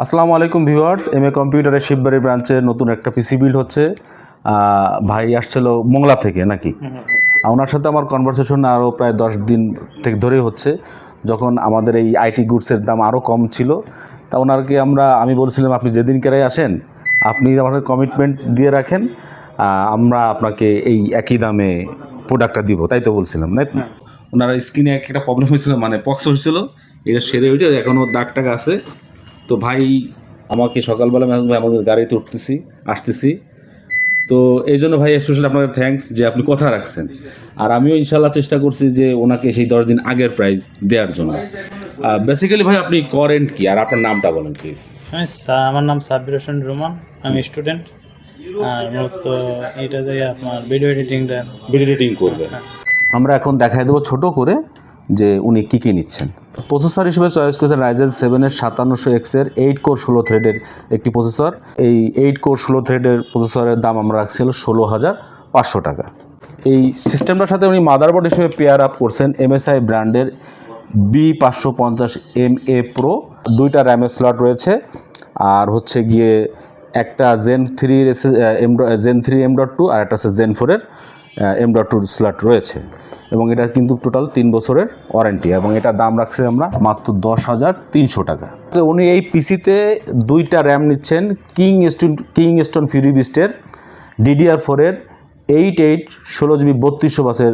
আসসালামু আলাইকুম viewers, MA কম্পিউটারের শিববাড়ি ব্রাঞ্চের নতুন একটা পিসি বিল্ড হচ্ছে। ভাই আসছিল মোংলা থেকে নাকি? ওনার সাথে আমার কনভারসেশন আরও প্রায় 10 দিন থেকে ধরেই হচ্ছে, যখন আমাদের এই আইটি গুডসের দাম আরও কম ছিল। তা ওনারকে আমি বলছিলাম আপনি যেদিনকেরাই আসেন আপনি আমাদের কমিটমেন্ট দিয়ে রাখেন, আমরা আপনাকে এই একই দামে প্রোডাক্টটা দিব, তাই তো বলছিলাম না? ওনার স্কিনে একটা প্রবলেম হয়েছিল, মানে পক্স হয়েছিল, এটা সেরে উঠে এখনও দাগ টাগ আছে। তো ভাই আমাকে সকালবেলা আমাদের গাড়িতে আসতেছি, তো এই জন্য ভাই স্পেশালি আপনাকে থ্যাঙ্কস যে আপনি কথা রাখছেন। আর আমিও ইনশাল্লাহ চেষ্টা করছি যে ওনাকে সেই 10 দিন আগের প্রাইস দেওয়ার জন্য। বেসিক্যালি ভাই আপনি করেন কি, আর আপনার নামটা বলেন প্লিজ। আমার নাম সাব্বির হোসেন রুমান, আমি স্টুডেন্ট। আর মূলত এটা দিয়ে আপনার ভিডিও এডিটিং করবে। আমরা এখন দেখাই দেবো ছোট করে যে উনি কী কী নিচ্ছেন। প্রসেসর হিসেবে চয়েস করেছেন Ryzen 7-এর 5700X-এর 8 কোর 16 থ্রেডের একটি প্রসেসর। এই 8 কোর 16 থ্রেডের প্রসেসরের দাম আমরা রাখছি হলো 16,500 টাকা। এই সিস্টেমটার সাথে উনি মাদারবোর্ড হিসেবে পেয়ার আপ করছেন MSI ব্র্যান্ডের B550MA Pro। 2টা র্যামের স্লট রয়েছে, আর হচ্ছে গিয়ে একটা Zen 3 M.2 আর একটা হচ্ছে Zen 4-এর M.2 স্লট রয়েছে, এবং এটা কিন্তু টোটাল 3 বছরের ওয়ারেন্টি, এবং এটার দাম রাখছি আমরা মাত্র 10,300 টাকা। তো উনি এই পিসিতে 2টা র্যাম নিচ্ছেন কিংস্টোন ফিউরি বিস্টের DDR4-এর 8 16GB 3200 বাসের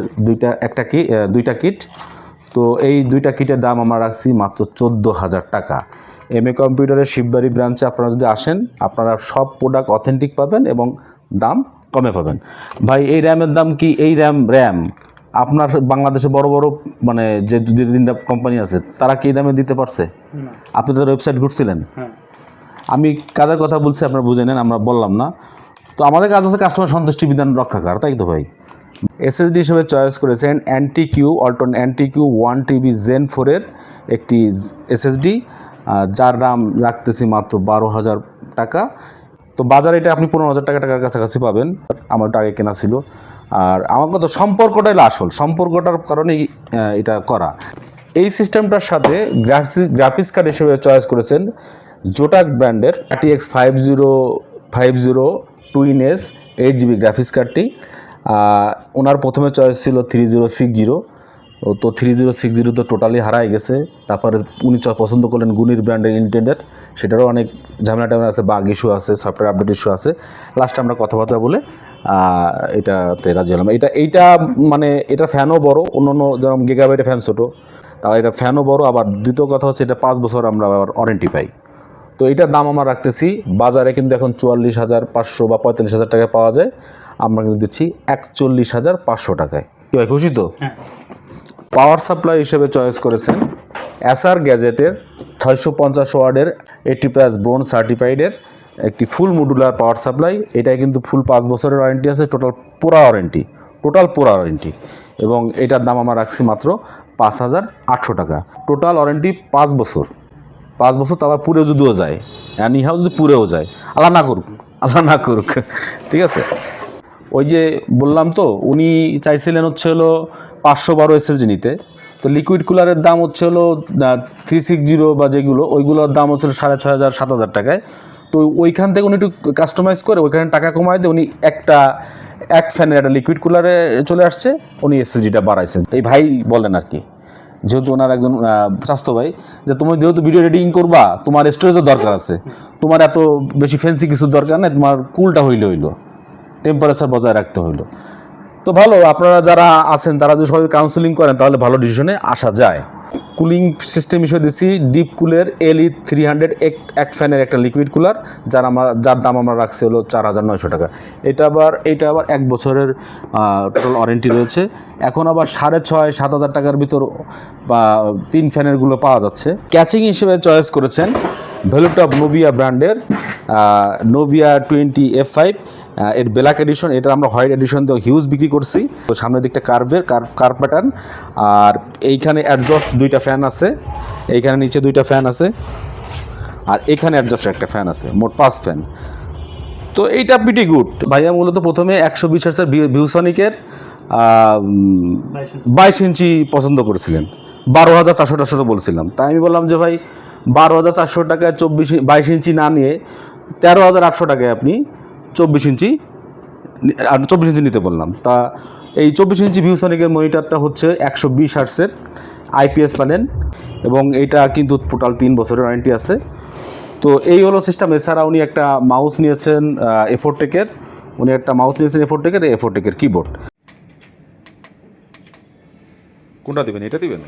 দুইটা কিট। তো এই 2টা কিটের দাম আমরা রাখছি মাত্র 14,000 টাকা। এমএ কম্পিউটারের শিববাড়ি ব্রাঞ্চে আপনারা যদি আসেন আপনারা সব প্রোডাক্ট অথেন্টিক পাবেন এবং দাম কমে পাবেন। ভাই এই র্যামের দাম কি, এই র্যাম আপনার বাংলাদেশে বড় বড় মানে যে 2-3টা কোম্পানি আছে তারা কি এই দামে দিতে পারছে? আপনি তাদের ওয়েবসাইট ঘুরছিলেন? আমি কাজের কথা বলছি, আপনারা বুঝে নেন, আমরা বললাম না। তো আমাদের কাজ আছে কাস্টমার সন্তুষ্টি বিধান রক্ষাকার, তাই তো ভাই? এসএসডি হিসেবে চয়েস করেছেন Altron NTQ 1TB Zen 4-এর একটি এসএসডি, যার দাম রাখতেছি মাত্র 12,000 টাকা। তো বাজারে এটা আপনি 15,000 টাকার কাছাকাছি পাবেন, আমার আগে কেনা ছিল। আর আমার কথা সম্পর্কটাই আসল, সম্পর্কটার কারণেই এটা করা। এই সিস্টেমটার সাথে গ্রাফিক্স কার্ড হিসেবে চয়েস করেছেন জোটাক ব্র্যান্ডের RTX 5050 Twin-S 8GB গ্রাফিক্স কার্ডটি। ওনার প্রথমে চয়েস ছিল 3060, তো 3060 তো টোটালি হারাই গেছে। তারপরে উনি পছন্দ করলেন গুনির ব্র্যান্ডের ইন্টেন্ডেড, সেটারও অনেক ঝামেলা আছে, বাগ ইস্যু আছে, সফটওয়্যার আপডেট ইস্যু আছে। লাস্টে আমরা কথাবার্তা বলে এটাতে রাজি হলাম। এইটা মানে এটা ফ্যানও বড়, অন্য যেমন গিগাবাইটের ফ্যান ছোটো, তাও এটা ফ্যানও বড়। আবার দ্বিতীয় কথা হচ্ছে এটা 5 বছর আমরা আবার ওয়ারেন্টি পাই। তো এটার দাম আমরা রাখতেছি বাজারে কিন্তু এখন 44,500 বা 45,000 টাকায় পাওয়া যায়, আমরা কিন্তু দিচ্ছি 41,500 টাকায়। কি ভাই খুশি তো? পাওয়ার সাপ্লাই হিসেবে চয়েস করেছেন এসার গ্যাজেটের 650 ওয়াটের 80+ ব্রোঞ্জ সার্টিফাইডের একটি ফুল মডুলার পাওয়ার সাপ্লাই। এটাই কিন্তু ফুল 5 বছরের ওয়ারেন্টি আছে, টোটাল পুরা ওয়ারেন্টি, এবং এটার দাম আমরা রাখছি মাত্র 5,800 টাকা। টোটাল ওয়ারেন্টি 5 বছর, তারপর পুরে যদিও যায়, নিহাও যদি পুরেও যায়, আল্লাহ না করুক, ঠিক আছে। ওই যে বললাম তো উনি চাইছিলেন হচ্ছে হলো 512 এসএসডি নিতে, তো লিকুইড কুলারের দাম হচ্ছে হলো 360 বা যেগুলো ওইগুলোর দাম হচ্ছিল 6,500 7,000 টাকায়। তো ওইখান থেকে উনি একটু কাস্টমাইজ করে ওইখানে টাকা কমায় দিয়ে উনি এক ফ্যানের একটা লিকুইড কুলারে চলে আসছে, উনি এসএসডিটা বাড়াইছেন। এই ভাই বলেন আর কি, যেহেতু ওনার একজন স্বাস্থ্য ভাই, যে তুমি যেহেতু ভিডিও এডিটিং করবা তোমার স্টোরেজের দরকার আছে, তোমার এত বেশি ফ্যান্সি কিছু দরকার নেই, তোমার কুলটা হইলো টেম্পারেচার বজায় রাখতে হইলো। তো ভালো, আপনারা যারা আছেন তারা যদি সবাই কাউন্সেলিং করেন তাহলে ভালো ডিসিশনে আসা যায়। কুলিং সিস্টেম হিসেবে দিচ্ছি ডিপ কুলের LE 300 এক ফ্যানের একটা লিকুইড কুলার, যার দাম আমরা রাখছি হলো 4,900 টাকা। এইটা আবার 1 বছরের টোটাল ওয়ারেন্টি রয়েছে। এখন আবার 6,500 7,000 টাকার ভিতর বা 3 ফ্যানেরগুলো পাওয়া যাচ্ছে। ক্যাচিং হিসেবে চয়েস করেছেন ভ্যালুটপ নোভিয়া ব্র্যান্ডের নোভিয়া 20 F5 এর ব্ল্যাক এডিশন। এটা আমরা হোয়াইট এডিশন দিয়ে হিউজ বিক্রি করছি। তো সামনের দিকটা কার্ভ প্যাটার্ন, আর এইখানে অ্যাডজাস্ট 2টা ফ্যান আছে, এইখানে নিচে 2টা ফ্যান আছে, আর এখানে অ্যাডজাস্ট একটা ফ্যান আছে, মোট 5 ফ্যান। তো এইটা প্রিটি গুড। ভাইয়া মূলত প্রথমে 120 হার্টজের ভিউসনিকের 22 ইঞ্চি পছন্দ করেছিলেন, 12,400 বলছিলাম। তাই আমি বললাম যে ভাই 12,400 টাকায় 22 ইঞ্চি না নিয়ে 13,800 টাকায় আপনি 24 ইঞ্চি 24 ইঞ্চি নিতে বললাম। তা এই 24 ইঞ্চি ভিউসনিকের মনিটরটা হচ্ছে 120 হার্টসের আইপিএস প্যানেল এবং এইটা কিন্তু টোটাল 3 বছরের ওয়ারেন্টি আছে। তো এই হলো সিস্টেম। এছাড়া উনি একটা মাউস নিয়েছেন এফোরটেকের, এফোরটেকের কিবোর্ড। কোনটা দিবেন? এটা দিবেন?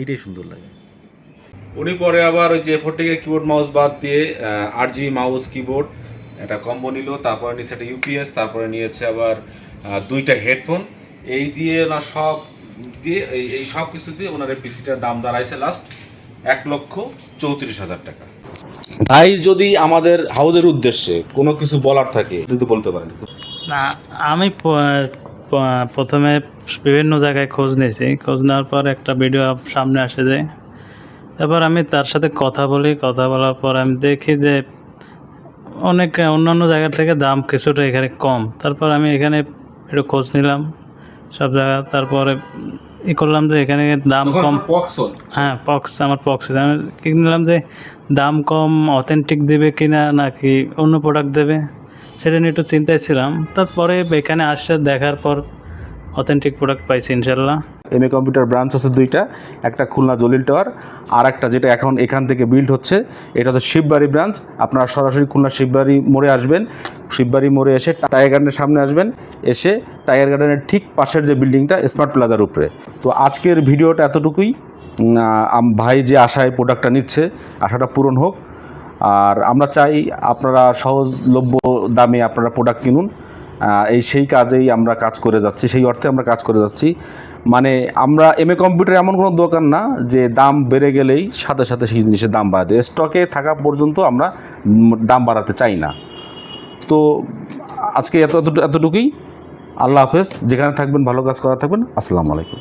এটাই সুন্দর লাগে। উনি পরে আবার ওই যে এফোরটেকের কিবোর্ড মাউস বাদ দিয়ে 8GB মাউস কিবোর্ড একটা কম্বো নিল, তারপরে নিয়েছে একটা ইউপিএস, তারপরে নিয়েছে আবার 2টা হেডফোন। এই দিয়ে না সব দিয়ে এই সব কিছু দিয়ে ওনার এই পিসিটার দাম দাঁড়াইছে লাস্ট 1,34,000 টাকা। তাই যদি আমাদের হাউজের উদ্দেশ্যে কোনো কিছু বলার থাকে যদি বলতে পারেন। না, আমি প্রথমে বিভিন্ন জায়গায় খোঁজ নিয়েছি। খোঁজ নেওয়ার পর একটা ভিডিও সামনে আসে যায়। এবার আমি তার সাথে কথা বলার পর আমি দেখি যে অনেক অন্যান্য জায়গা থেকে দাম কিছুটা এখানে কম। তারপর আমি এখানে একটু খোঁজ নিলাম সব জায়গা, তারপরে করলাম যে এখানে দাম কম। হ্যাঁ, আমার পক্স। আমি নিলাম যে দাম কম, অথেন্টিক দেবে কিনা নাকি অন্য প্রোডাক্ট দেবে সেটা নিয়ে একটু চিন্তায় ছিলাম। তারপরে এখানে আসছে, দেখার পর অথেন্টিক প্রোডাক্ট পাইছি ইনশাল্লাহ। এমএ কম্পিউটার ব্রাঞ্চ আছে 2টা, একটা খুলনা জলিল টাওয়ার, আর একটা যেটা এখন এখান থেকে বিল্ড হচ্ছে এটা হচ্ছে শিববাড়ি ব্রাঞ্চ। আপনারা সরাসরি খুলনা শিববাড়ি মোড়ে আসবেন। শিববাড়ি মোড়ে এসে টাইগার গার্ডেনের সামনে আসবেন, এসে টাইগার গার্ডেনের ঠিক পাশের যে বিল্ডিংটা স্মার্ট প্লাজার উপরে। তো আজকের ভিডিওটা এতটুকুই। ভাই যে আশায় প্রোডাক্টটা নিচ্ছে, আশাটা পূরণ হোক। আর আমরা চাই আপনারা সহজলভ্য দামে আপনারা প্রোডাক্ট কিনুন। সেই কাজেই আমরা কাজ করে যাচ্ছি, সেই অর্থে আমরা কাজ করে যাচ্ছি। মানে আমরা এমএ কম্পিউটার এমন কোনো দোকান না যে দাম বেড়ে গেলেই সাথে সাথে সেই জিনিসের দাম বাড়াতে, স্টকে থাকা পর্যন্ত আমরা দাম বাড়াতে চাই না। তো আজকে এতটুকুই। আল্লাহ হাফেজ। যেখানে থাকবেন ভালো কাজ করা থাকবেন। আসসালামু আলাইকুম।